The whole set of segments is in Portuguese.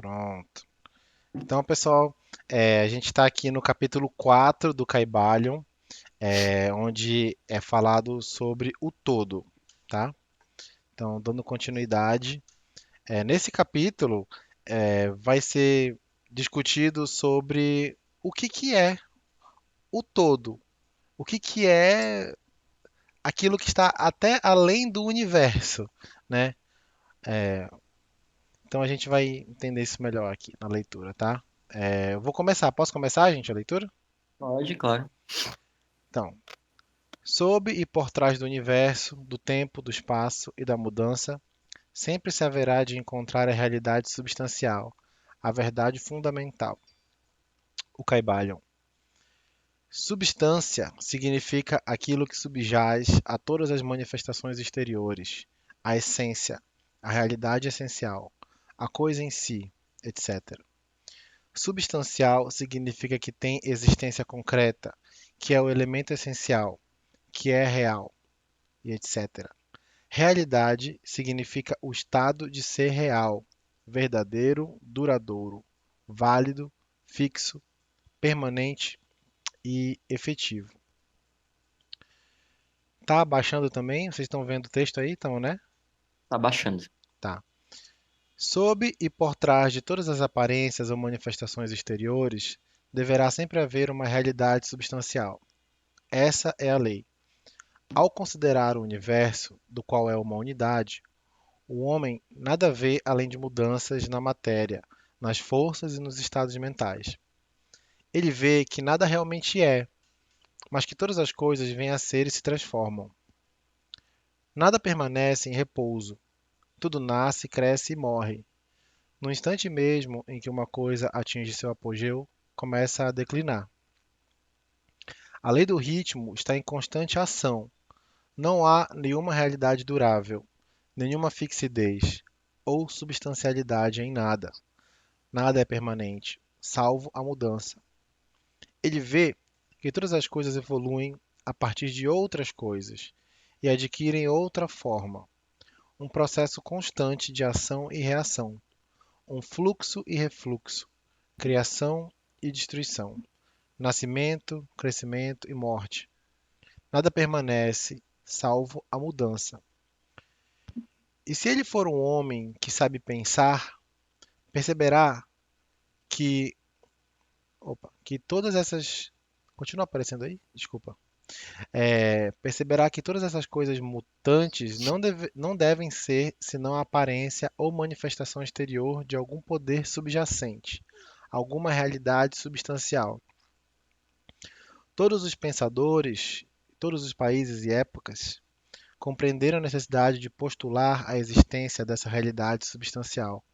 Pronto. Então, pessoal, a gente está aqui no capítulo 4 do Caibalion, onde é falado sobre o todo, tá? Então, dando continuidade, nesse capítulo vai ser discutido sobre o que que é o todo, o que que é aquilo que está até além do universo, né? Então a gente vai entender isso melhor aqui na leitura, tá? Eu vou começar. Posso começar, gente, a leitura? Pode, claro. Então, sob e por trás do universo, do tempo, do espaço e da mudança, sempre se haverá de encontrar a realidade substancial, a verdade fundamental, o Caibalion. Substância significa aquilo que subjaz a todas as manifestações exteriores, a essência, a realidade essencial, a coisa em si, etc. Substancial significa que tem existência concreta, que é o elemento essencial, que é real, e etc. Realidade significa o estado de ser real, verdadeiro, duradouro, válido, fixo, permanente e efetivo. Tá abaixando também? Vocês estão vendo o texto aí? Estão, né? Tá baixando. Tá. Sob e por trás de todas as aparências ou manifestações exteriores, deverá sempre haver uma realidade substancial. Essa é a lei. Ao considerar o universo, do qual é uma unidade, o homem nada vê além de mudanças na matéria, nas forças e nos estados mentais. Ele vê que nada realmente é, mas que todas as coisas vêm a ser e se transformam. Nada permanece em repouso, tudo nasce, cresce e morre. No instante mesmo em que uma coisa atinge seu apogeu, começa a declinar. A lei do ritmo está em constante ação. Não há nenhuma realidade durável, nenhuma fixidez ou substancialidade em nada. Nada é permanente, salvo a mudança. Ele vê que todas as coisas evoluem a partir de outras coisas e adquirem outra forma, um processo constante de ação e reação, um fluxo e refluxo, criação e destruição, nascimento, crescimento e morte. Nada permanece, salvo a mudança. E se ele for um homem que sabe pensar, perceberá que, que todas essas. Continua aparecendo aí? Desculpa. Perceberá que todas essas coisas mutantes não devem ser senão a aparência ou manifestação exterior de algum poder subjacente, alguma realidade substancial. Todos os pensadores, todos os países e épocas compreenderam a necessidade de postular a existência dessa realidade substancial.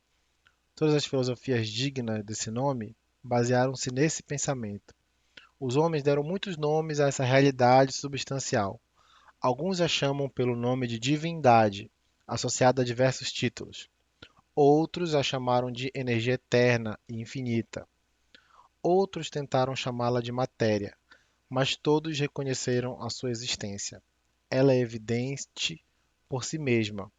Todas as filosofias dignas desse nome basearam-se nesse pensamento. Os homens deram muitos nomes a essa realidade substancial. Alguns a chamam pelo nome de divindade, associada a diversos títulos. Outros a chamaram de energia eterna e infinita. Outros tentaram chamá-la de matéria, mas todos reconheceram a sua existência. Ela é evidente por si mesma,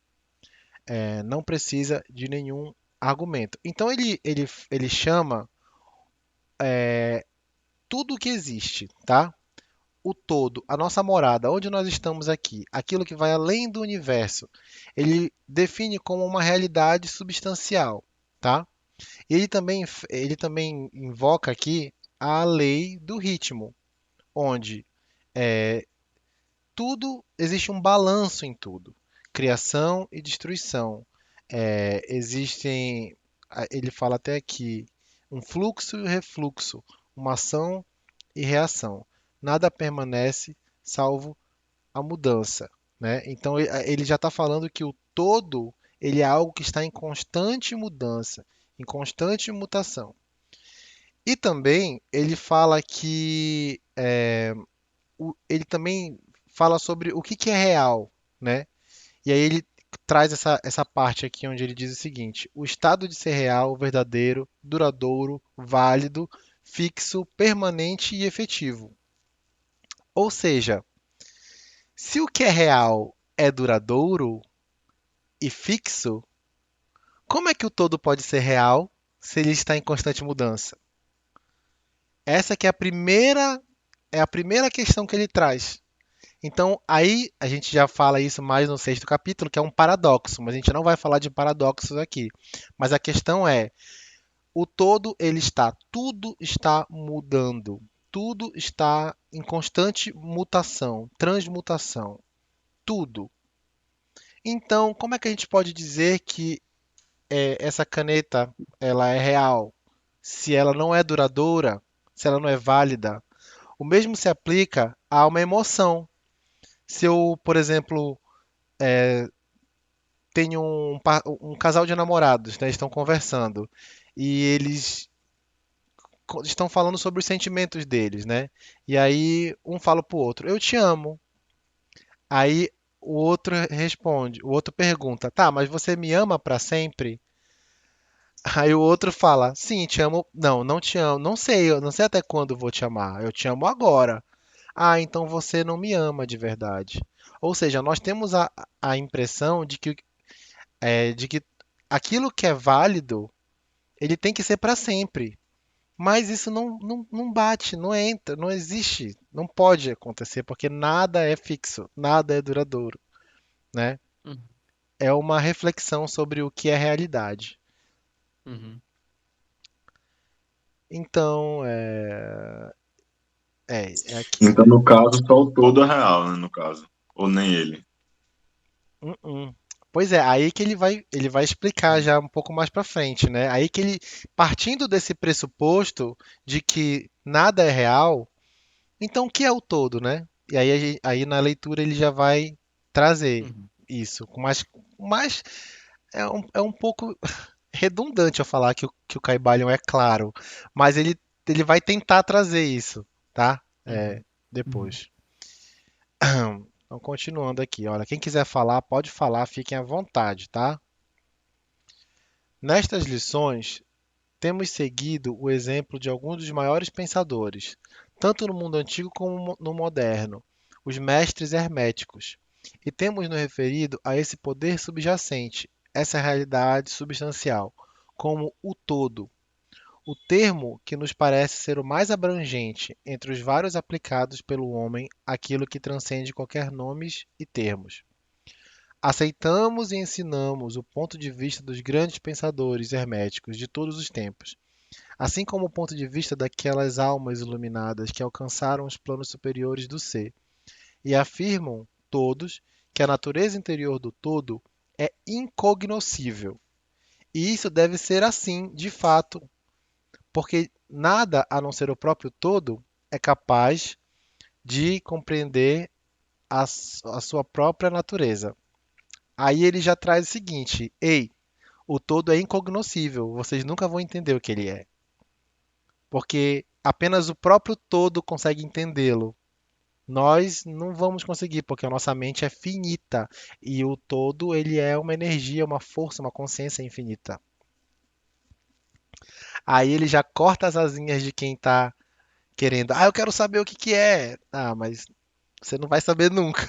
não precisa de nenhum argumento. Então ele chama tudo o que existe, tá? O todo, a nossa morada, onde nós estamos aqui, aquilo que vai além do universo, ele define como uma realidade substancial, tá? E ele também invoca aqui a lei do ritmo, onde tudo existe um balanço em tudo, criação e destruição. Existem, ele fala até aqui, um fluxo e refluxo, uma ação e reação. Nada permanece salvo a mudança, né? Então ele já está falando que o todo ele é algo que está em constante mudança, em constante mutação. E também ele fala que ele também fala sobre o que que é real, né? E aí ele traz essa parte aqui onde ele diz o seguinte: o estado de ser real, verdadeiro, duradouro, válido, fixo, permanente e efetivo. Ou seja, se o que é real é duradouro e fixo, como é que o todo pode ser real? se ele está em constante mudança? Essa que é a primeira questão que ele traz. Então, aí a gente já fala isso mais no sexto capítulo, que é um paradoxo, mas a gente não vai falar de paradoxos aqui. Mas a questão é, o todo ele está, tudo está mudando, tudo está em constante mutação, transmutação, tudo. Então, como é que a gente pode dizer que essa caneta ela é real, se ela não é duradoura, se ela não é válida? O mesmo se aplica a uma emoção. Se eu, por exemplo, tenho um casal de namorados, né, estão conversando e eles estão falando sobre os sentimentos deles, né? E aí um fala pro outro, eu te amo. Aí o outro responde, o outro pergunta, tá, mas você me ama pra sempre? Aí o outro fala, sim, te amo. Não, não te amo. Não sei, eu não sei até quando eu vou te amar. Eu te amo agora. Ah, então você não me ama de verdade. Ou seja, nós temos a impressão de que aquilo que é válido, ele tem que ser para sempre. Mas isso não bate, não entra, não existe, não pode acontecer, porque nada é fixo, nada é duradouro, né? Uhum. É uma reflexão sobre o que é realidade. Uhum. Então, é Então, aquilo. no caso, só o todo é real, né? No caso. Ou nem ele. Uh-uh. Pois é, aí que ele vai explicar Hum. já um pouco mais para frente, né? Aí que ele, partindo desse pressuposto de que nada é real, então o que é o todo, né? E aí, aí na leitura ele já vai trazer Uhum. isso, mais é um pouco redundante eu falar que o Caibalion é claro, mas ele vai tentar trazer isso, tá? Uhum. Uhum. Depois. Então, continuando aqui, olha, quem quiser falar, pode falar, fiquem à vontade, tá? Nestas lições, temos seguido o exemplo de alguns dos maiores pensadores, tanto no mundo antigo como no moderno, os mestres herméticos, e temos nos referido a esse poder subjacente, essa realidade substancial, como o todo, o termo que nos parece ser o mais abrangente entre os vários aplicados pelo homem àquilo que transcende qualquer nomes e termos. Aceitamos e ensinamos o ponto de vista dos grandes pensadores herméticos de todos os tempos, assim como o ponto de vista daquelas almas iluminadas que alcançaram os planos superiores do ser, e afirmam todos que a natureza interior do todo é incognoscível. E isso deve ser assim, de fato, porque nada a não ser o próprio todo é capaz de compreender a sua própria natureza. Aí ele já traz o seguinte: ei, o todo é incognoscível, vocês nunca vão entender o que ele é, porque apenas o próprio todo consegue entendê-lo. Nós não vamos conseguir, porque a nossa mente é finita e o todo ele é uma energia, uma força, uma consciência infinita. Aí ele já corta as asinhas de quem está querendo. Ah, eu quero saber o que que é. Ah, mas você não vai saber nunca.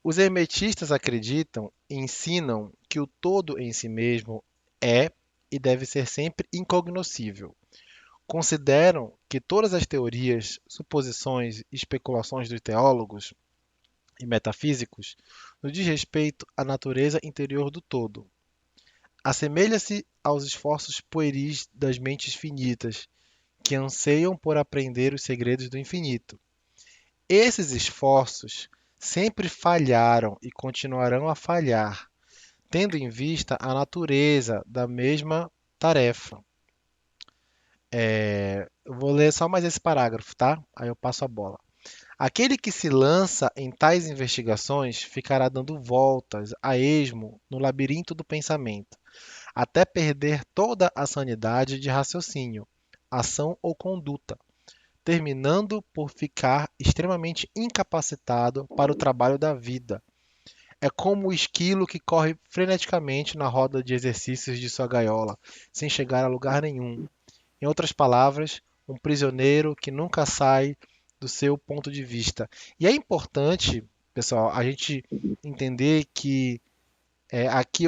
Os hermetistas acreditam e ensinam que o todo em si mesmo é e deve ser sempre incognoscível. Consideram que todas as teorias, suposições e especulações dos teólogos e metafísicos no diz respeito à natureza interior do todo. Assemelha-se aos esforços pueris das mentes finitas, que anseiam por aprender os segredos do infinito. Esses esforços sempre falharam e continuarão a falhar, tendo em vista a natureza da mesma tarefa. Eu vou ler só mais esse parágrafo, tá? Aí eu passo a bola. Aquele que se lança em tais investigações ficará dando voltas a esmo no labirinto do pensamento, até perder toda a sanidade de raciocínio, ação ou conduta, terminando por ficar extremamente incapacitado para o trabalho da vida. É como o esquilo que corre freneticamente na roda de exercícios de sua gaiola, sem chegar a lugar nenhum. Em outras palavras, um prisioneiro que nunca sai do seu ponto de vista. E é importante, pessoal, a gente entender que Aqui,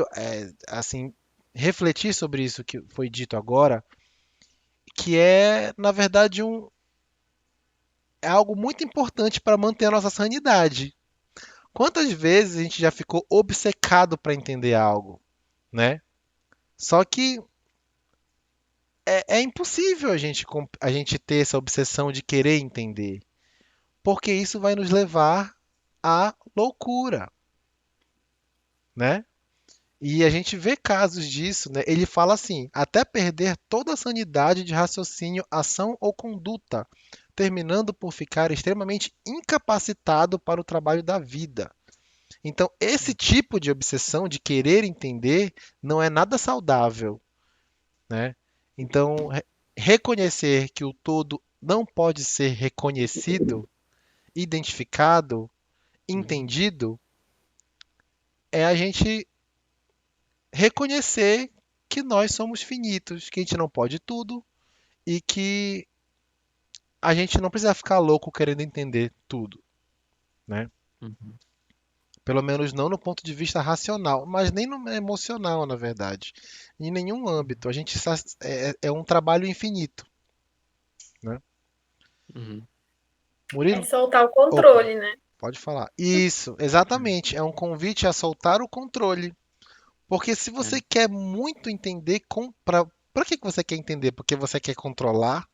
assim, refletir sobre isso que foi dito agora, que é, na verdade, é algo muito importante para manter a nossa sanidade. Quantas vezes a gente já ficou obcecado para entender algo, né? Só que é impossível a gente ter essa obsessão de querer entender, porque isso vai nos levar à loucura, né? E a gente vê casos disso, né? Ele fala assim, até perder toda a sanidade de raciocínio, ação ou conduta, terminando por ficar extremamente incapacitado para o trabalho da vida. Então, esse tipo de obsessão de querer entender não é nada saudável, né? Então, reconhecer que o todo não pode ser reconhecido, identificado, Uhum. entendido, é a gente reconhecer que nós somos finitos, que a gente não pode tudo e que a gente não precisa ficar louco querendo entender tudo, né? Uhum. Pelo menos não no ponto de vista racional, mas nem no emocional, na verdade. Em nenhum âmbito. A gente é um trabalho infinito, né? Uhum. É Murilo? soltar o Opa, controle, né? pode falar. Isso, exatamente. É um convite a soltar o controle. Porque se É. você quer muito entender, para que que você quer entender? Porque você quer controlar?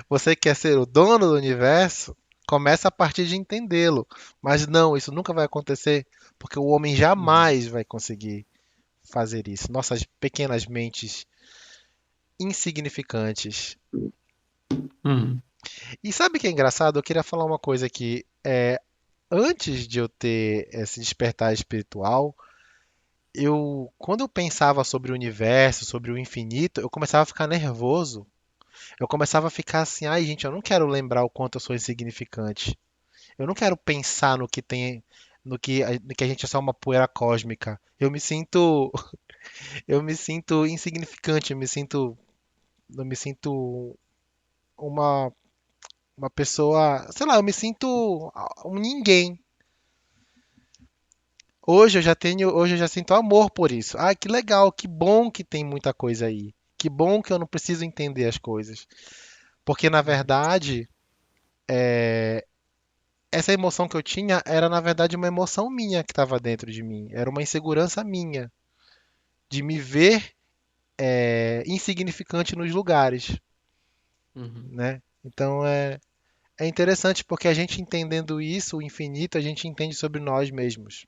Você quer ser o dono do universo? Começa a partir de entendê-lo. Mas não, isso nunca vai acontecer, porque o homem Uhum. jamais vai conseguir fazer isso. Nossas pequenas mentes insignificantes. Uhum. E sabe o que é engraçado? Eu queria falar uma coisa aqui. Antes de eu ter esse despertar espiritual, quando eu pensava sobre o universo, sobre o infinito, eu começava a ficar nervoso. Eu começava a ficar assim, ai gente, eu não quero lembrar o quanto eu sou insignificante. Eu não quero pensar no que tem, no que a gente é só uma poeira cósmica. Eu me sinto insignificante, eu me sinto uma, uma pessoa, sei lá, eu me sinto um ninguém. Hoje eu já sinto amor por isso. Ah, que legal, que bom que tem muita coisa aí. Que bom que eu não preciso entender as coisas. Porque na Uhum. verdade, essa emoção que eu tinha era na verdade uma emoção minha que estava dentro de mim. Era uma insegurança minha de me ver insignificante nos lugares, Uhum. né? Então é interessante porque a gente entendendo isso, o infinito, a gente entende sobre nós mesmos.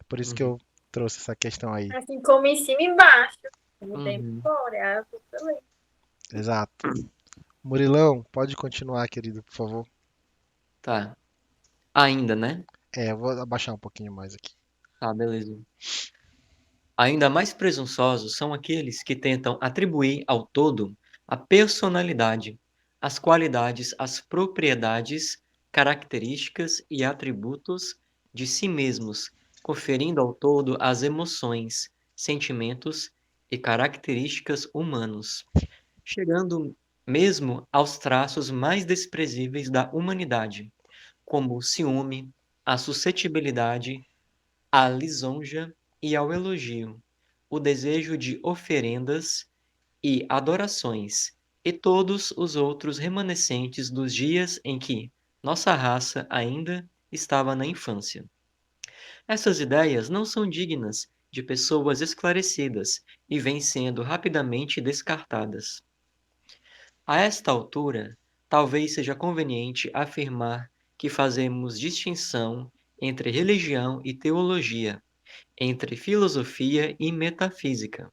Por isso que Uhum. eu trouxe essa questão aí. Assim como em cima e embaixo. O tempo Uhum. fora, é a também. Exato. Murilão, pode continuar, querido, por favor. Tá. Ainda, né? Eu vou abaixar um pouquinho mais aqui. Tá, beleza. Ainda mais presunçosos são aqueles que tentam atribuir ao todo a personalidade, as qualidades, as propriedades, características e atributos de si mesmos, conferindo ao todo as emoções, sentimentos e características humanos, chegando mesmo aos traços mais desprezíveis da humanidade, como o ciúme, a suscetibilidade, à lisonja e ao elogio, o desejo de oferendas e adorações, e todos os outros remanescentes dos dias em que nossa raça ainda estava na infância. Essas ideias não são dignas de pessoas esclarecidas e vêm sendo rapidamente descartadas. A esta altura, talvez seja conveniente afirmar que fazemos distinção entre religião e teologia, entre filosofia e metafísica.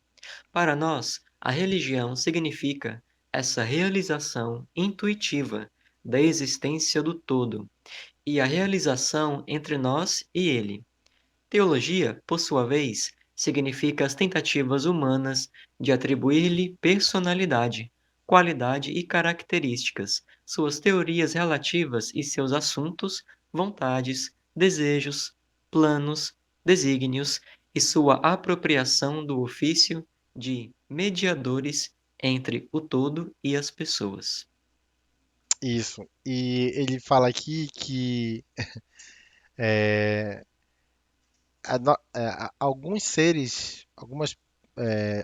Para nós, a religião significa essa realização intuitiva da existência do todo e a realização entre nós e ele. Teologia, por sua vez, significa as tentativas humanas de atribuir-lhe personalidade, qualidade e características, suas teorias relativas e seus assuntos, vontades, desejos, planos, desígnios e sua apropriação do ofício de mediadores entre o todo e as pessoas. Isso. E ele fala aqui que alguns seres,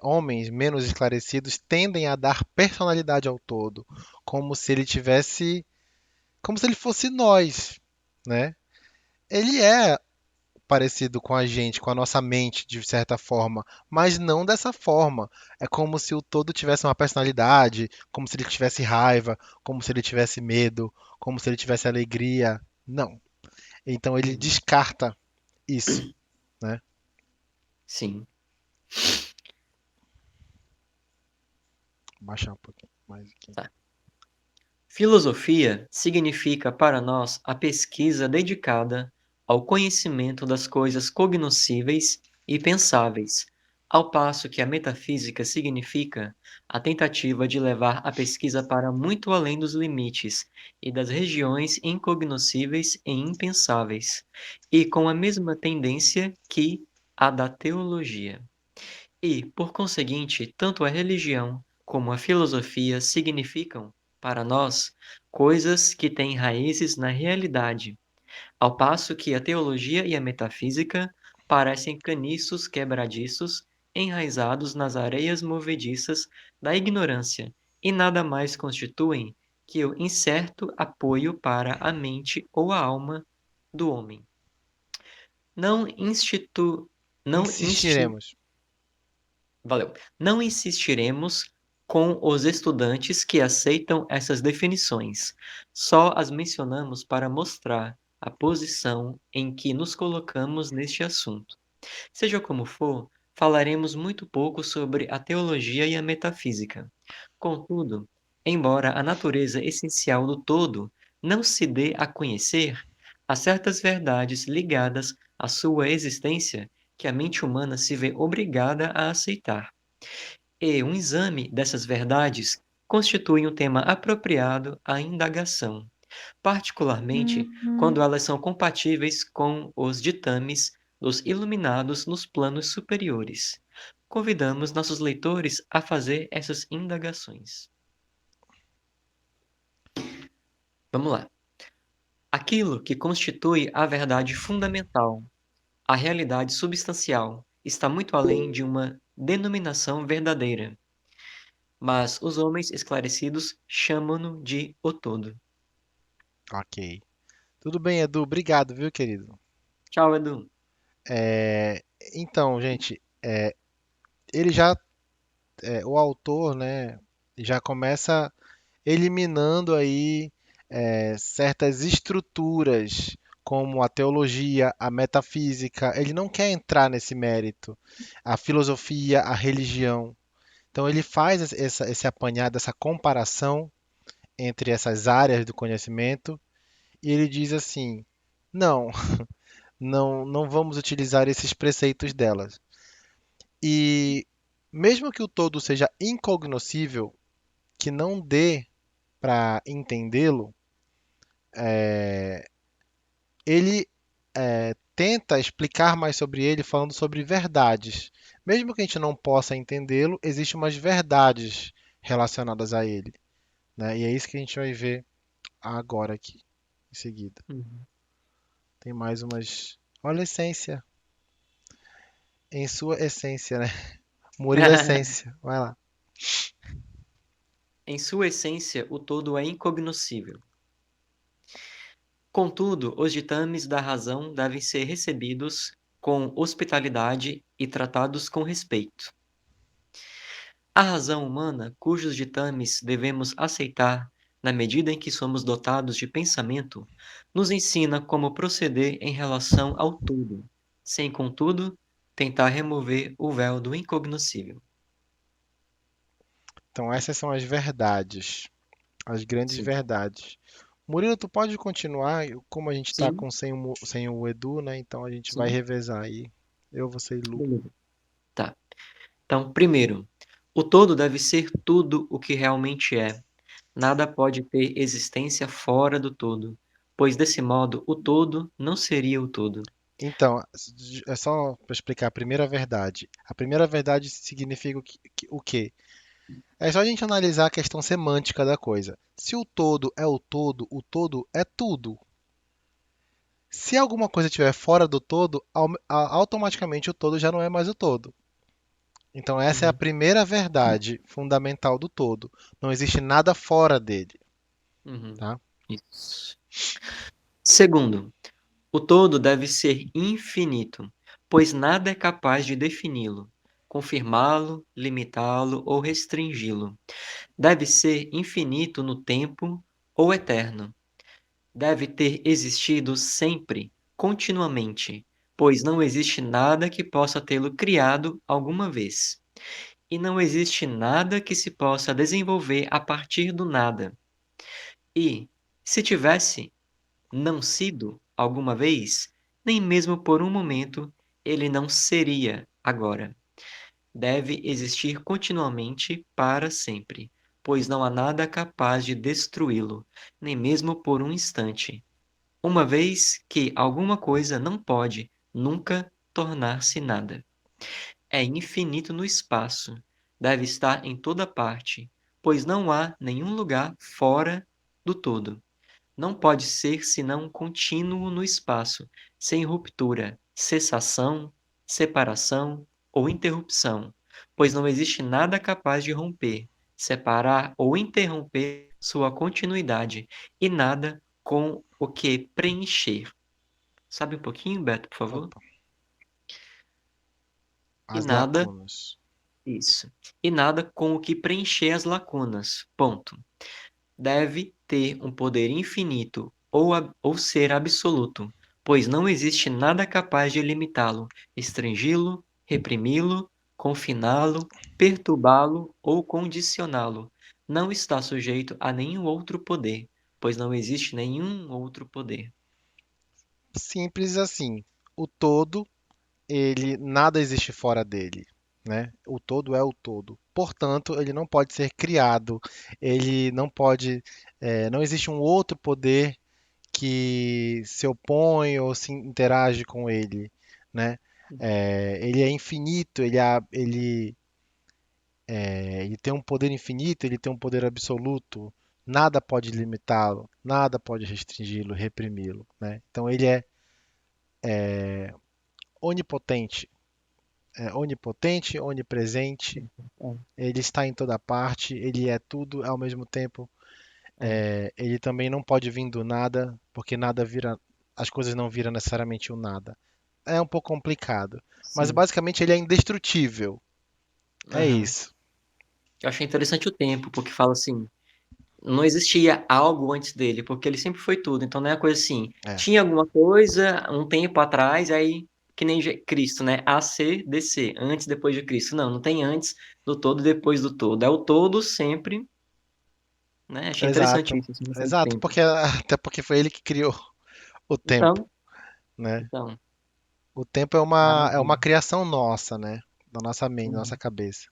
homens menos esclarecidos tendem a dar personalidade ao todo, como se ele tivesse, como se ele fosse nós, né? Ele é parecido com a gente, com a nossa mente, de certa forma, mas não dessa forma. É como se o todo tivesse uma personalidade, como se ele tivesse raiva, como se ele tivesse medo, como se ele tivesse alegria. Não. Então ele Uhum. descarta isso, né? Sim. Vou baixar um pouquinho mais aqui. Tá. Filosofia significa para nós a pesquisa dedicada ao conhecimento das coisas cognoscíveis e pensáveis, ao passo que a metafísica significa a tentativa de levar a pesquisa para muito além dos limites e das regiões incognoscíveis e impensáveis, e com a mesma tendência que a da teologia. E, por conseguinte, tanto a religião como a filosofia significam, para nós, coisas que têm raízes na realidade, ao passo que a teologia e a metafísica parecem caniços quebradiços enraizados nas areias movediças da ignorância e nada mais constituem que o incerto apoio para a mente ou a alma do homem. Não institu... Não insti... Insistiremos. Valeu. Não insistiremos com os estudantes que aceitam essas definições. Só as mencionamos para mostrar a posição em que nos colocamos neste assunto. Seja como for, falaremos muito pouco sobre a teologia e a metafísica. Contudo, embora a natureza essencial do todo não se dê a conhecer, há certas verdades ligadas à sua existência que a mente humana se vê obrigada a aceitar. E um exame dessas verdades constitui um tema apropriado à indagação, particularmente quando elas são compatíveis com os ditames dos iluminados nos planos superiores. Convidamos nossos leitores a fazer essas indagações. Vamos lá. Aquilo que constitui a verdade fundamental, a realidade substancial, está muito além de uma denominação verdadeira, mas os homens esclarecidos chamam-no de o todo. Ok. Tudo bem, Edu. Obrigado, viu, querido? Tchau, Edu. Então, gente, ele já, o autor, né, já começa eliminando aí certas estruturas, como a teologia, a metafísica. Ele não quer entrar nesse mérito, a filosofia, a religião. Então ele faz esse apanhado, essa comparação entre essas áreas do conhecimento e ele diz assim: não, não vamos utilizar esses preceitos delas. E mesmo que o todo seja incognoscível, que não dê para entendê-lo, ele tenta explicar mais sobre ele falando sobre verdades. Mesmo que a gente não possa entendê-lo, existem umas verdades relacionadas a ele, né? E é isso que a gente vai ver agora aqui, em seguida. Uhum. Tem mais umas. Olha a essência, em sua essência, né? Murilo Essência, vai lá. Em sua essência, o todo é incognoscível. Contudo, os ditames da razão devem ser recebidos com hospitalidade e tratados com respeito. A razão humana, cujos ditames devemos aceitar na medida em que somos dotados de pensamento, nos ensina como proceder em relação ao todo, sem, contudo, tentar remover o véu do incognoscível. Então, essas são as verdades, as grandes Sim. verdades. Murilo, tu pode continuar? Como a gente está Sim, com sem o Edu, né? Então a gente vai sim. revezar aí. Eu, você e Lu. Beleza. Tá. Então, primeiro, o todo deve ser tudo o que realmente é. Nada pode ter existência fora do todo, pois desse modo o todo não seria o todo. Então, é só para explicar a primeira verdade. A primeira verdade significa o quê? É só a gente analisar a questão semântica da coisa. Se o todo é o todo é tudo. Se alguma coisa estiver fora do todo, automaticamente o todo já não é mais o todo. Então, essa é a Uhum. primeira verdade fundamental do todo. Não existe nada fora dele, Uhum. tá? Isso. Segundo, o todo deve ser infinito, pois nada é capaz de defini-lo, confirmá-lo, limitá-lo ou restringi-lo. Deve ser infinito no tempo ou eterno. Deve ter existido sempre, continuamente, pois não existe nada que possa tê-lo criado alguma vez. E não existe nada que se possa desenvolver a partir do nada. E, se tivesse não sido alguma vez, nem mesmo por um momento, ele não seria agora. Deve existir continuamente para sempre, pois não há nada capaz de destruí-lo, nem mesmo por um instante. Uma vez que alguma coisa não pode nunca tornar-se nada. É infinito no espaço, deve estar em toda parte, pois não há nenhum lugar fora do todo. Não pode ser senão contínuo no espaço, sem ruptura, cessação, separação ou interrupção, pois não existe nada capaz de romper, separar ou interromper sua continuidade, e nada com o que preencher. Sabe um pouquinho, Beto, por favor? Opa, E as nada, lacunas. isso. E nada com o que preencher as lacunas. Ponto. Deve ter um poder infinito ou ser absoluto, pois não existe nada capaz de limitá-lo, restringi-lo, reprimi-lo, confiná-lo, perturbá-lo ou condicioná-lo. Não está sujeito a nenhum outro poder, pois não existe nenhum outro poder. Simples assim. O todo, ele nada existe fora dele, né? O todo é o todo. Portanto, ele não pode ser criado. Ele não pode, não existe um outro poder que se opõe ou se interage com ele, né? Ele é infinito, ele tem um poder infinito, ele tem um poder absoluto. Nada pode limitá-lo, nada pode restringi-lo, reprimi-lo, né? Então ele é onipotente, onipotente, onipresente. Ele está em toda parte, ele é tudo ao mesmo tempo. É, Ele também não pode vir do nada, porque nada vira, as coisas não viram necessariamente o nada. É um pouco complicado, mas sim. basicamente ele é indestrutível. É Aham. isso. Eu achei interessante o tempo, porque fala assim, não existia algo antes dele, porque ele sempre foi tudo. Então não é a coisa assim, É, tinha alguma coisa um tempo atrás, aí que nem Cristo, né? AC, DC, antes, depois de Cristo. Não, não tem antes do todo e depois do todo. É o todo sempre, né? Achei interessante exato. isso, essa noção de Exato, tempo. porque até porque foi ele que criou o tempo, Então, né? então, O tempo é uma maravilha. criação nossa, né? Da nossa mente, da nossa Uhum, cabeça.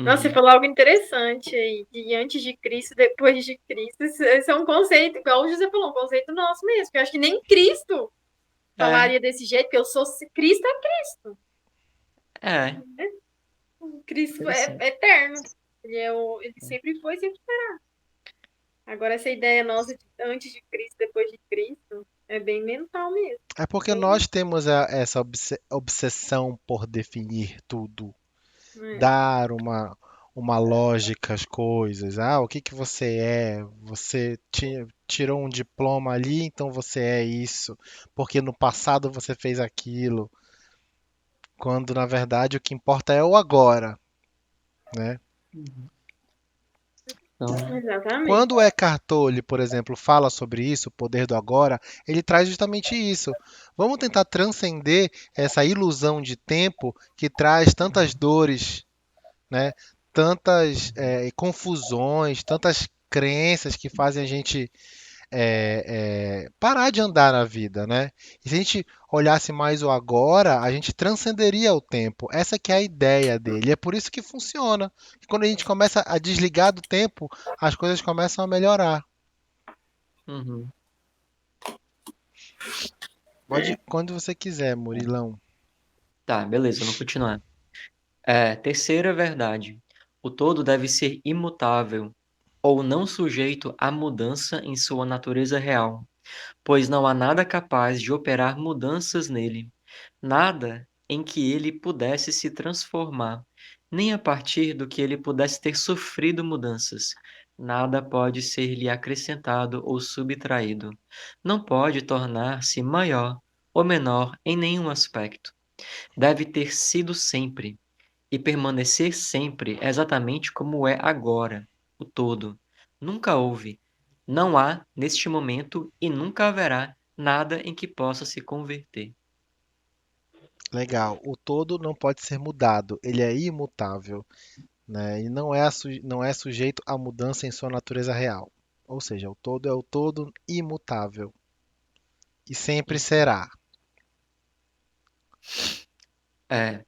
Nossa, você uhum. falou algo interessante aí, de antes de Cristo, depois de Cristo. Esse é um conceito, igual o José falou, um conceito nosso mesmo. Que eu acho que nem Cristo É, falaria desse jeito, porque eu sou Cristo é Cristo. é, Cristo é interessante. eterno. Ele sempre foi, sempre. Agora, essa ideia nossa de antes de Cristo, depois de Cristo, é bem mental mesmo. É porque Bem, nós temos essa obsessão por definir tudo, né? dar uma lógica às coisas. Ah, o que que você é? Você tirou um diploma ali, então você é isso, porque no passado você fez aquilo, quando na verdade o que importa é o agora, né? Uhum. Então, Exatamente. Quando o Eckhart Tolle, por exemplo, fala sobre isso, o poder do agora, ele traz justamente isso. Vamos tentar transcender essa ilusão de tempo que traz tantas dores, né? Tantas confusões, tantas crenças que fazem a gente parar de andar na vida, né? E se a gente olhasse mais o agora, a gente transcenderia o tempo. Essa que é a ideia dele. É por isso que funciona. Que quando a gente começa a desligar do tempo, as coisas começam a melhorar. uhum. Pode quando você quiser, Murilão. Tá, beleza, vamos continuar. Terceira verdade. O todo deve ser imutável ou não sujeito à mudança em sua natureza real. pois não há nada capaz de operar mudanças nele, nada em que ele pudesse se transformar, nem a partir do que ele pudesse ter sofrido mudanças. Nada pode ser-lhe acrescentado ou subtraído. Não pode tornar-se maior ou menor em nenhum aspecto. Deve ter sido sempre e permanecer sempre exatamente como é agora, o todo. Nunca houve, não há neste momento e nunca haverá nada em que possa se converter. Legal. O todo não pode ser mudado, ele é imutável, né? E não é sujeito a mudança em sua natureza real. Ou seja, o todo é o todo imutável e sempre Isso. será. É,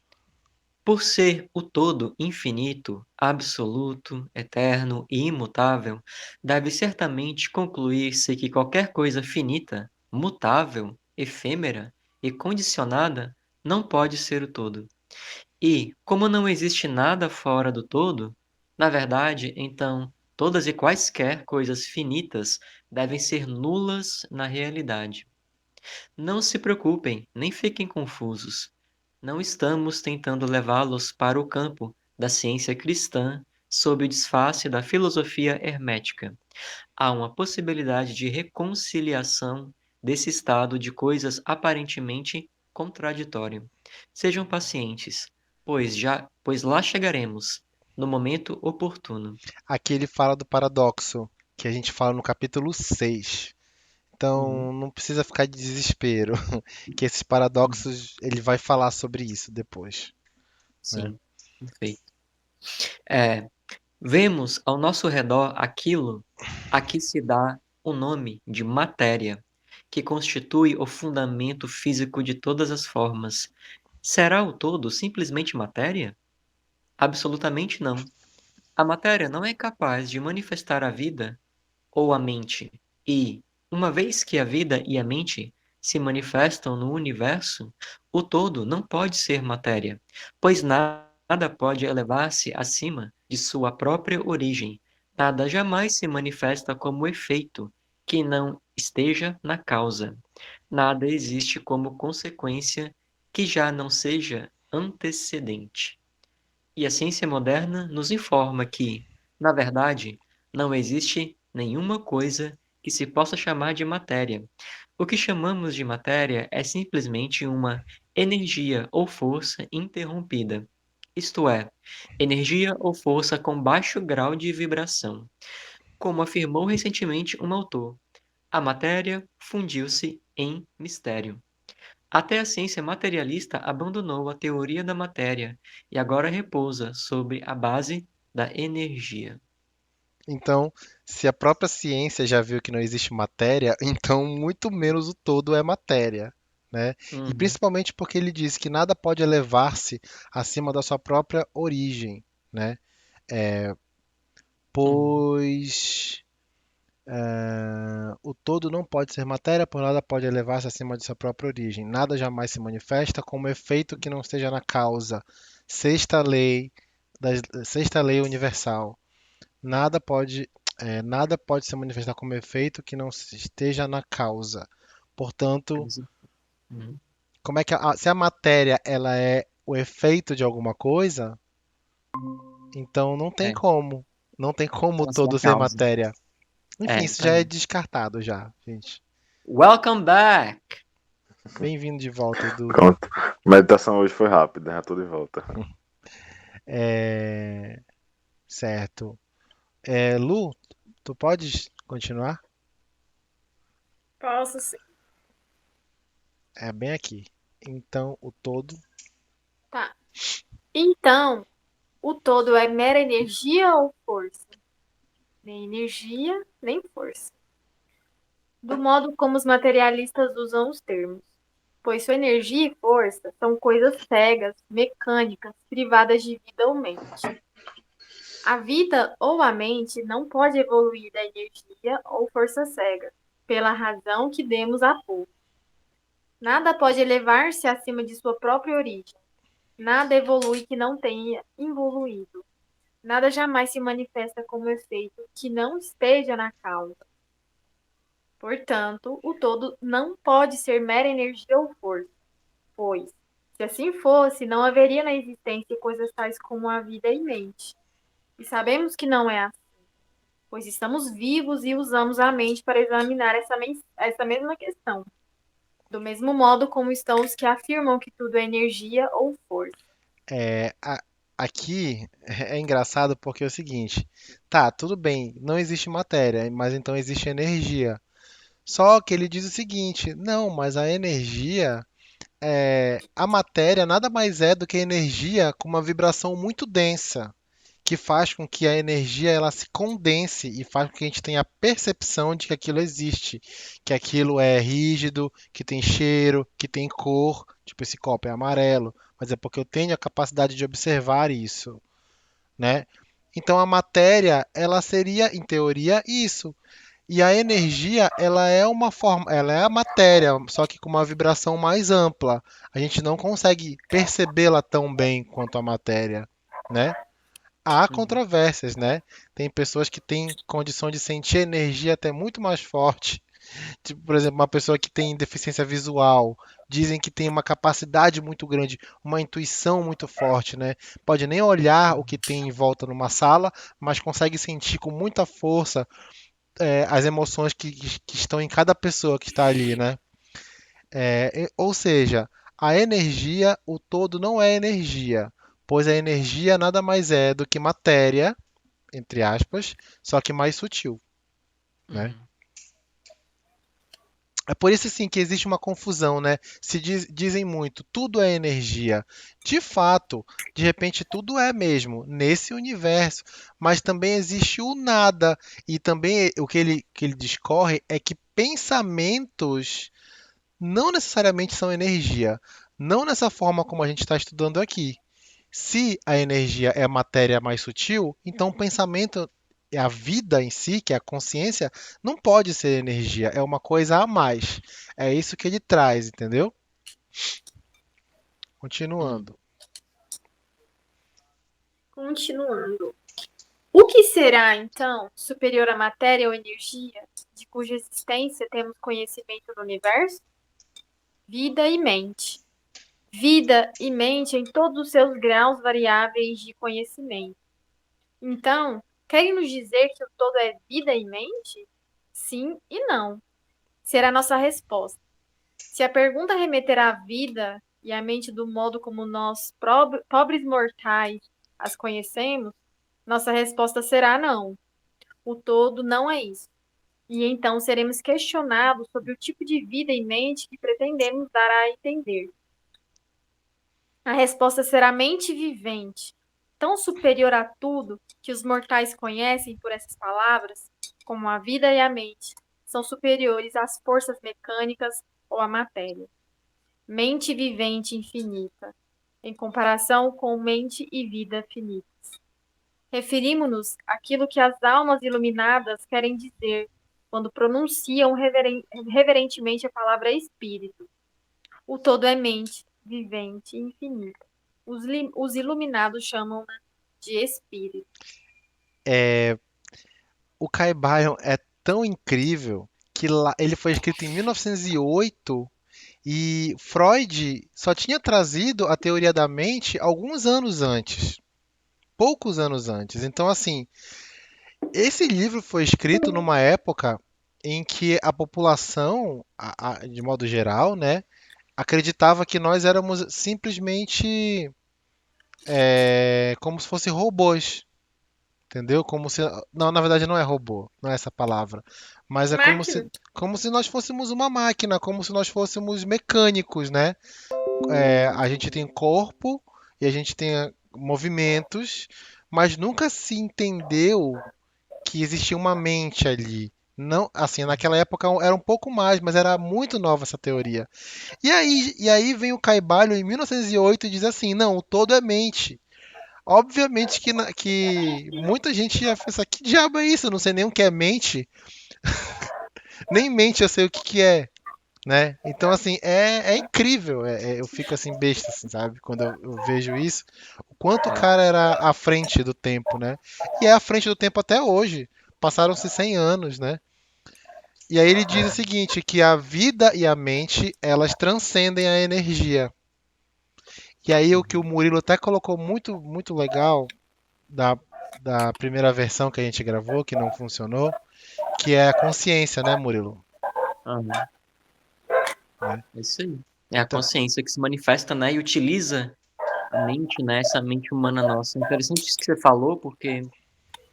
por ser o todo infinito, absoluto, eterno e imutável, deve certamente concluir-se que qualquer coisa finita, mutável, efêmera e condicionada não pode ser o todo. E, como não existe nada fora do todo, na verdade, então, todas e quaisquer coisas finitas devem ser nulas na realidade. Não se preocupem, nem fiquem confusos. Não estamos tentando levá-los para o campo da ciência cristã sob o disfarce da filosofia hermética. Há uma possibilidade de reconciliação desse estado de coisas aparentemente contraditório. Sejam pacientes, pois lá chegaremos, no momento oportuno. Aqui ele fala do paradoxo, que a gente fala no capítulo 6. Uhum, Então não precisa ficar de desespero, que esses uhum. paradoxos ele vai falar sobre isso depois, né? Sim, perfeito. É, vemos ao nosso redor aquilo a que se dá o nome de matéria, que constitui o fundamento físico de todas as formas. Será o todo simplesmente matéria? Absolutamente não. A matéria não é capaz de manifestar a vida ou a mente, e, uma vez que a vida e a mente se manifestam no universo, o todo não pode ser matéria, pois nada pode elevar-se acima de sua própria origem. Nada jamais se manifesta como efeito que não esteja na causa. Nada existe como consequência que já não seja antecedente. E a ciência moderna nos informa que, na verdade, não existe nenhuma coisa que se possa chamar de matéria. O que chamamos de matéria é simplesmente uma energia ou força interrompida, isto é, energia ou força com baixo grau de vibração. Como afirmou recentemente um autor, a matéria fundiu-se em mistério. Até a ciência materialista abandonou a teoria da matéria e agora repousa sobre a base da energia. Então, se a própria ciência já viu que não existe matéria, então muito menos o todo é matéria, né? E Uhum, principalmente porque ele diz que nada pode elevar-se acima da sua própria origem, né? uhum, Pois o todo não pode ser matéria, por nada pode elevar-se acima de sua própria origem. Nada jamais se manifesta como efeito que não esteja na causa. Sexta lei, sexta lei universal. Nada pode, nada pode se manifestar como efeito que não esteja na causa. Portanto, uhum. como é que se a matéria ela é o efeito de alguma coisa, então É, não tem como o ela se todo ser causa. matéria. Enfim, É, isso tá já é aí. descartado já, gente. Welcome back! Bem-vindo de volta, Edu. Pronto. Meditação hoje foi rápida, já tô de volta. É, certo. Lu, tu podes continuar? Posso sim. É bem aqui. Então, o todo. Tá. Então, o todo é mera energia ou força? Nem energia, nem força. Do modo como os materialistas usam os termos. Pois sua energia e força são coisas cegas, mecânicas, privadas de vida ou mente. A vida ou a mente não pode evoluir da energia ou força cega, pela razão que demos há pouco. Nada pode elevar-se acima de sua própria origem. Nada evolui que não tenha evoluído. Nada jamais se manifesta como efeito que não esteja na causa. Portanto, o todo não pode ser mera energia ou força, pois, se assim fosse, não haveria na existência coisas tais como a vida e mente. E sabemos que não é assim, pois estamos vivos e usamos a mente para examinar essa mesma questão, do mesmo modo como estão os que afirmam que tudo é energia ou força. É, aqui é engraçado porque é o seguinte, tá, tudo bem, não existe matéria, mas então existe energia. Só que ele diz o seguinte, não, mas a energia, a matéria nada mais é do que energia com uma vibração muito densa, que faz com que a energia ela se condense e faz com que a gente tenha a percepção de que aquilo existe, que aquilo é rígido, que tem cheiro, que tem cor, tipo esse copo é amarelo, mas é porque eu tenho a capacidade de observar isso, né? Então a matéria, ela seria, em teoria, isso. E a energia, ela é uma forma, ela é a matéria, só que com uma vibração mais ampla. A gente não consegue percebê-la tão bem quanto a matéria, né? Há Uhum. controvérsias, né? Tem pessoas que têm condição de sentir energia até muito mais forte. Tipo, por exemplo, uma pessoa que tem deficiência visual, dizem que tem uma capacidade muito grande, uma intuição muito forte, né? Pode nem olhar o que tem em volta numa sala, mas consegue sentir com muita força, as emoções que estão em cada pessoa que está ali, né? Ou seja, a energia, o todo não é energia, pois a energia nada mais é do que matéria, entre aspas, só que mais sutil, né? Uhum. É por isso sim que existe uma confusão, né? Dizem muito, tudo é energia. De fato, de repente tudo é mesmo nesse universo, mas também existe o nada. E também o que ele discorre é que pensamentos não necessariamente são energia. Não nessa forma como a gente está estudando aqui. Se a energia é a matéria mais sutil, então o pensamento, a vida em si, que é a consciência, não pode ser energia, é uma coisa a mais. É isso que ele traz, entendeu? Uhum. Continuando. Continuando. O que será, então, superior à matéria ou energia, de cuja existência temos conhecimento no universo? Vida e mente. Vida e mente em todos os seus graus variáveis de conhecimento. Então, querem nos dizer que o todo é vida e mente? Sim e não. Será a nossa resposta. Se a pergunta remeter à vida e à mente do modo como nós, pobres mortais, as conhecemos, nossa resposta será não. O todo não é isso. E então seremos questionados sobre o tipo de vida e mente que pretendemos dar a entender. A resposta será mente vivente, tão superior a tudo que os mortais conhecem por essas palavras, como a vida e a mente, são superiores às forças mecânicas ou à matéria. Mente vivente infinita, em comparação com mente e vida finitas. Referimos-nos àquilo que as almas iluminadas querem dizer quando pronunciam reverentemente a palavra espírito. O todo é mente, vivente e infinita. Os iluminados chamam-na de espírito. O Caibalion é tão incrível que ele foi escrito em 1908 e Freud só tinha trazido a teoria da mente alguns anos antes, poucos anos antes. Então, assim, esse livro foi escrito numa época em que a população, de modo geral, né, acreditava que nós éramos simplesmente como se fossem robôs, entendeu? Como se, não, na verdade não é robô, não é essa palavra, mas é Máquina? como se nós fôssemos uma máquina, como se nós fôssemos mecânicos, né? A gente tem corpo e a gente tem movimentos, mas nunca se entendeu que existia uma mente ali. Não, assim, naquela época era um pouco mais, mas era muito nova essa teoria. E aí vem o Caibalion em 1908 e diz assim: não, o todo é mente. Obviamente que muita gente ia pensar: que diabo é isso? Eu não sei nem o que é mente, nem mente eu sei o que que é, né? Então, assim, é incrível. Eu fico assim, besta, assim, sabe? Quando eu vejo isso, o quanto o cara era à frente do tempo, né? E é à frente do tempo até hoje. Passaram-se 100 anos, né? E aí ele diz o seguinte, que a vida e a mente, elas transcendem a energia. E aí o que o Murilo até colocou muito, muito legal da, da primeira versão que a gente gravou, que não funcionou, que é a consciência, né, Murilo? Aham, Né? é isso aí. É a Então, consciência que se manifesta, né, e utiliza a mente, né, essa mente humana nossa. Interessante isso que você falou, porque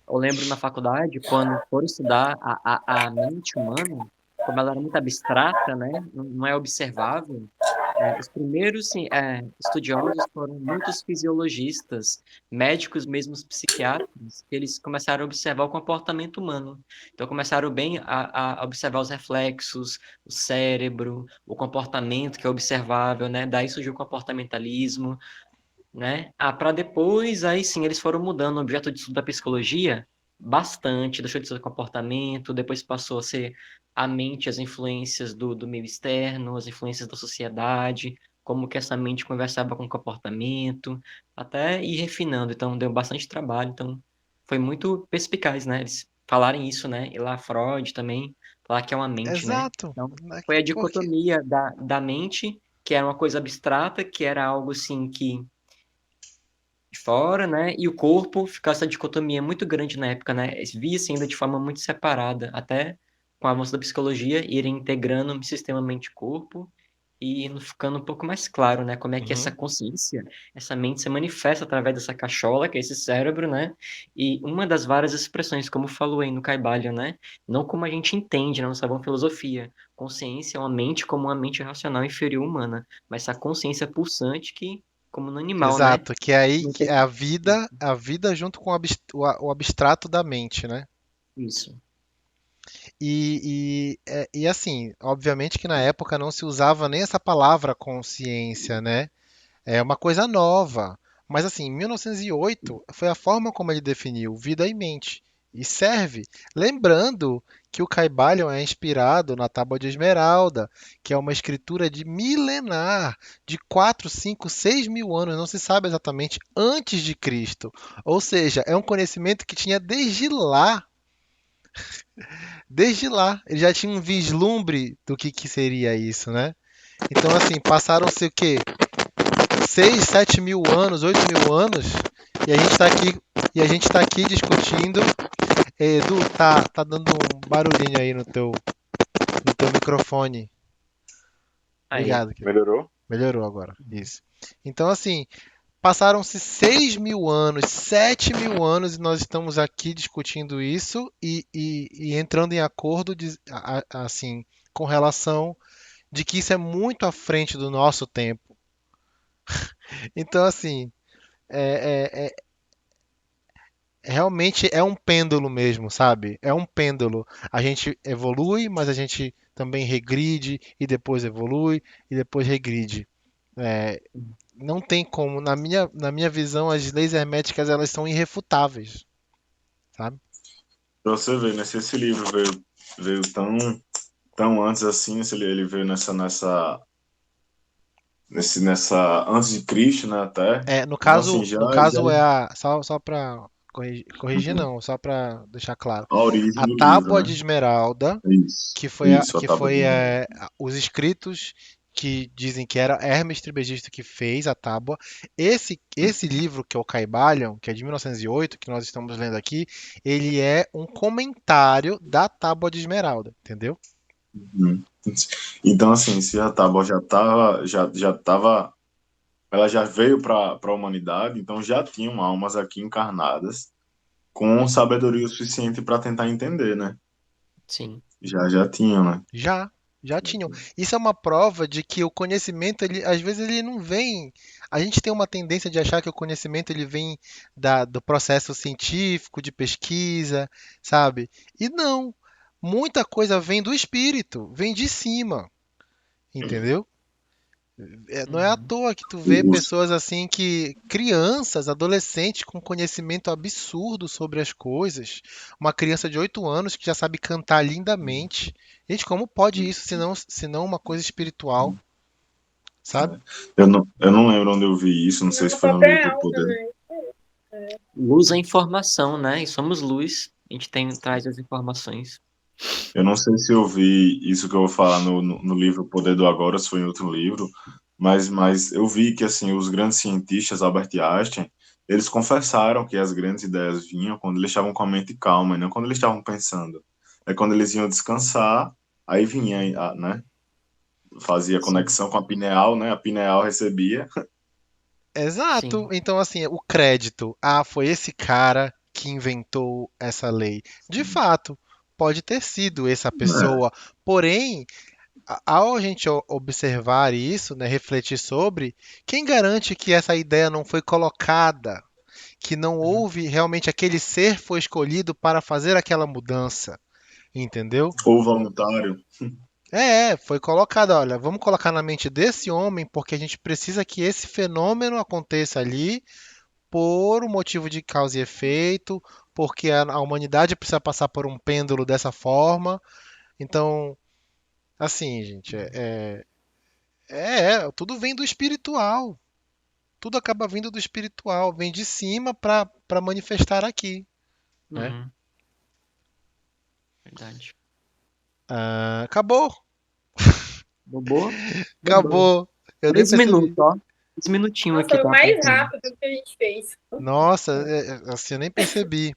eu lembro na faculdade, quando foram estudar a mente humana, como ela era muito abstrata, né, não é observável, os primeiros sim, estudiosos foram muitos fisiologistas, médicos mesmo, os psiquiatras, que eles começaram a observar o comportamento humano. Então começaram bem a observar os reflexos, o cérebro, o comportamento que é observável, né? Daí surgiu o comportamentalismo, né? Para depois, aí sim, eles foram mudando o objeto de estudo da psicologia bastante, deixou de ser comportamento, depois passou a ser a mente, as influências do meio externo, as influências da sociedade, como que essa mente conversava com o comportamento, até ir refinando. Então, deu bastante trabalho, então foi muito perspicaz, né? Eles falarem isso, né? E lá Freud também, falar que é uma mente, né? exato. Então, Né? foi a Porque, dicotomia da mente, que era uma coisa abstrata, que era algo assim que de fora, né? E o corpo ficou essa dicotomia muito grande na época, né? Via-se ainda de forma muito separada, até com o avanço da psicologia, irem integrando o sistema mente-corpo e ficando um pouco mais claro, né? Como é que essa uhum, consciência, essa mente se manifesta através dessa cachola, que é esse cérebro, né? E uma das várias expressões, como falou aí no Caibalion, né? Não como a gente entende na nossa boa filosofia. Consciência é uma mente como uma mente racional inferior humana, mas essa consciência pulsante que, como no animal, né? exato, que é aí Não que tem. é a vida junto com o abstrato da mente, né? Isso. E assim, obviamente que na época não se usava nem essa palavra consciência, né? É uma coisa nova. Mas assim, em 1908 foi a forma como ele definiu vida e mente. E serve. Lembrando que o Caibalion é inspirado na Tábua de Esmeralda, que é uma escritura de milenar, de 4, 5, 6 mil anos, não se sabe exatamente, antes de Cristo. Ou seja, é um conhecimento que tinha desde lá. Desde lá, ele já tinha um vislumbre do que seria isso, né? Então, assim, passaram-se o quê? 6, 7 mil anos, 8 mil anos, e a gente está aqui, discutindo. Edu, tá dando um barulhinho aí no teu microfone. Aí. Obrigado, querido. Melhorou? Melhorou agora. Isso. Então, assim, passaram-se 6 mil anos, 7 mil anos, e nós estamos aqui discutindo isso e entrando em acordo, assim, com relação de que isso é muito à frente do nosso tempo. Então, assim, realmente é um pêndulo mesmo, sabe? É um pêndulo. A gente evolui, mas a gente também regride e depois evolui e depois regride. É, não tem como, na minha visão, as leis herméticas elas são irrefutáveis, sabe? Pra você ver, né? Se esse livro veio tão antes assim, se ele veio nessa antes de Cristo, né? Até. No Então, assim, caso, já, no já caso é só para corrigir uhum, não, só para deixar claro. a origem A do livro, Tábua né? de Esmeralda Isso, que foi, isso, a Tábua de Esmeralda. os escritos que dizem que era Hermes Trismegisto que fez a tábua. Esse livro, que é o Caibalion, que é de 1908, que nós estamos lendo aqui, ele é um comentário da Tábua de Esmeralda, entendeu? Uhum. Então, assim, se a Tábua já tava, ela já veio para a humanidade, então já tinham almas aqui encarnadas com sabedoria o suficiente para tentar entender, né? Sim. Já tinham, né? Já, já tinham. Isso é uma prova de que o conhecimento, ele, às vezes, ele não vem. A gente tem uma tendência de achar que o conhecimento ele vem do processo científico, de pesquisa, sabe? E não. Muita coisa vem do espírito, vem de cima, entendeu? Não é à Uhum. toa que tu vê O- pessoas assim que, crianças, adolescentes com conhecimento absurdo sobre as coisas. Uma criança de 8 anos que já sabe cantar lindamente. Gente, como pode isso se não uma coisa espiritual, sabe? eu não lembro onde eu vi isso, não sei se foi no livro do Poder. Luz é informação, né? E somos luz. A gente traz as informações. Eu não sei se eu vi isso que eu vou falar no livro O Poder do Agora, se foi em outro livro, mas eu vi que assim os grandes cientistas, Albert Einstein, eles confessaram que as grandes ideias vinham quando eles estavam com a mente calma, e não quando eles estavam pensando. É quando eles iam descansar, aí vinha, né? Fazia Sim, conexão com a pineal, né? A pineal recebia. Exato. sim. Então, assim, o crédito. Ah, foi esse cara que inventou essa lei. De fato, pode ter sido essa É, pessoa. Porém, ao a gente observar isso, né, refletir sobre, quem garante que essa ideia não foi colocada, que não Uhum. houve realmente aquele ser foi escolhido para fazer aquela mudança, entendeu? ou voluntário. Foi colocado, olha, vamos colocar na mente desse homem porque a gente precisa que esse fenômeno aconteça ali por um motivo de causa e efeito, porque a humanidade precisa passar por um pêndulo dessa forma. Então, assim, gente, tudo vem do espiritual. Tudo acaba vindo do espiritual, vem de cima para manifestar aqui, né? Uhum. Verdade. Ah, acabou, Bobô? Bobão. acabou. Eu nem 3 minutos, percebi. ó. 3 minutinhos Nossa, aqui, foi o tá mais aparecendo. rápido que a gente fez. Nossa, assim, eu nem percebi.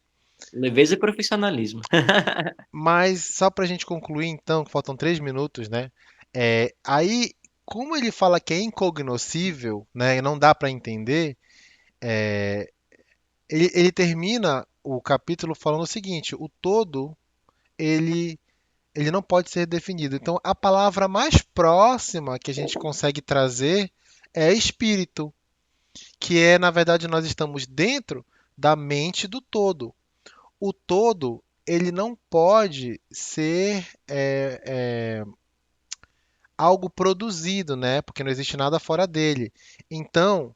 Leveza e profissionalismo. Mas só para a gente concluir, então, que faltam 3 minutos, né? Aí, como ele fala que é incognoscível, né, e não dá para entender, ele termina o capítulo falando o seguinte: o todo ele ele não pode ser definido. Então, a palavra mais próxima que a gente consegue trazer é espírito, que é, na verdade, nós estamos dentro da mente do todo. O todo, ele não pode ser algo produzido, né? Porque não existe nada fora dele. Então,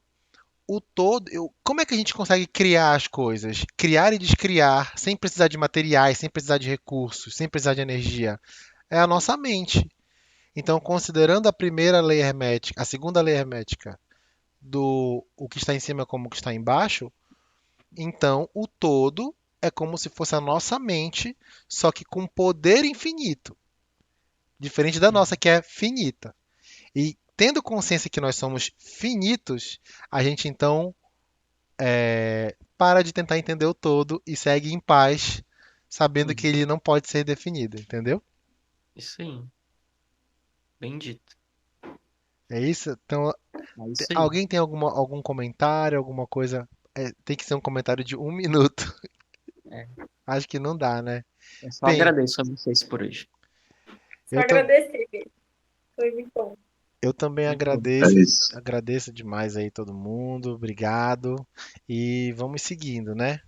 como é que a gente consegue criar as coisas? Criar e descriar sem precisar de materiais, sem precisar de recursos, sem precisar de energia. É a nossa mente. Então, considerando a primeira lei hermética, a segunda lei hermética do o que está em cima como o que está embaixo, então o todo é como se fosse a nossa mente, só que com poder infinito, diferente da nossa Uhum. que é finita. E tendo consciência que nós somos finitos, a gente então para de tentar entender o todo e segue em paz, sabendo que Uhum. ele não pode ser definido, entendeu? Isso aí. Bem dito. É isso? Então, É isso aí. alguém tem algum comentário, alguma coisa? Tem que ser um comentário de 1 minuto. É. Acho que não dá, né? Eu só Bem, agradeço a vocês por hoje. Só eu, tam- agradecer, Pedro. Foi muito bom. eu também Muito bom. É agradeço, isso. agradeço demais aí todo mundo, obrigado. E vamos seguindo, né?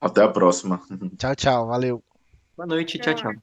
Até a próxima. Tchau, tchau, valeu. Boa noite. Tchau, Tchau. tchau.